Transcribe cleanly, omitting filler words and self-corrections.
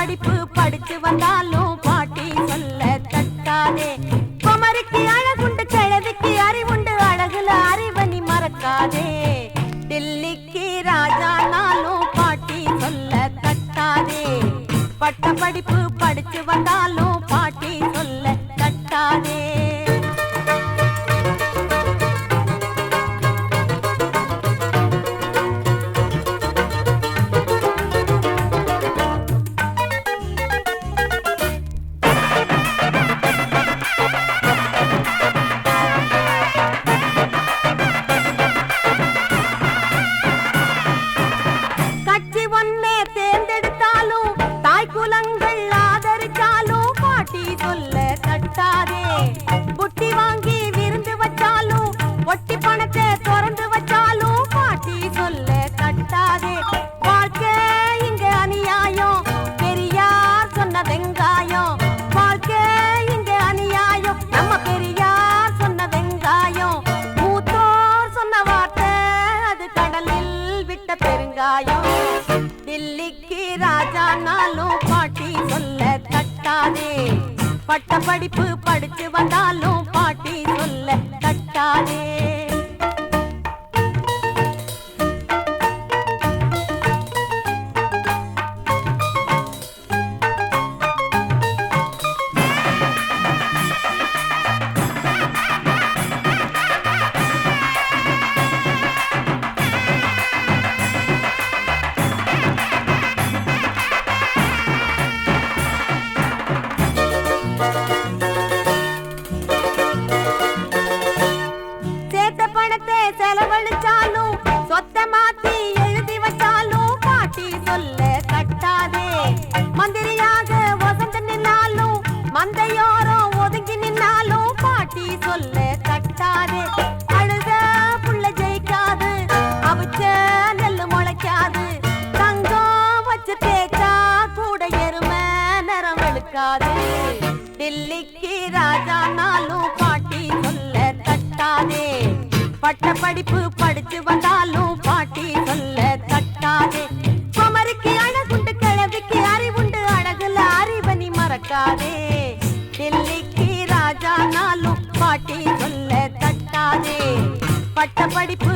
படிப்பு படிச்சு வந்தாலும் பாட்டி சொல்ல தட்டாதே. குமரிக்கு அழகுண்டு கிழவிக்கு அறிவுண்டு அழகுல அறிவனி மறக்காதே. டில்லிக்கு ராஜானாலும் பாட்டி சொல்ல தட்டாதே. பட்ட படிப்பு படிச்சு வந்தாலும் பாட்டி சொல்ல தட்டாதே. புட்டி வாங்கி விருந்து வச்சாலும் ஒட்டி பணத்தை திறந்து வச்சாலும் பாட்டி சொல்ல தட்டாதே. வாழ்க்கை இங்க அநியாயம் பெரியார் சொன்ன வெங்காயம். வாழ்க்கை இங்க அநியாயம் நம்ம பெரியார் சொன்ன வெங்காயம். மூத்தோர் சொன்ன வார்த்தை அது கடலில் விட்ட பெருங்காயம். டில்லிக்கு ராஜானாலும் பாட்டி சொல்ல தட்டாதே. பட்ட படிப்பு படிச்சு வந்தாலும் பாட்டி சொல்ல தட்டாதே. செலவழிச்சாலும் சொத்த மாத்தி எழுதி வச்சாலும் பாட்டி சொல்ல தட்டாதே. மந்திரியாக வசந்து நின்னாலும் மந்தையோரம் ஒதுங்கி நின்னாலும் பாட்டி சொல்ல தட்டாதே. அழுத புள்ள ஜெயிக்காது அவிச்ச நெல்லு முளைக்காது. தங்கம் வச்சு தேய்ச்சா கூட எருமை நிறம் வெளுக்காது. டில்லிக்கு ராஜானாலும் பாட்டி சொல்ல தட்டாதே. பட்ட படிப்பு படிச்சு வந்தாலும் பாட்டி சொல்ல தட்டாதே. குமரிக்கு அழகுண்டு கிழவிக்கு அறிவுண்டு அழகுல அறிவனி மறக்காதே. டில்லிக்கு ராஜானாலும் பாட்டி சொல்ல தட்டாதே. பட்ட படிப்பு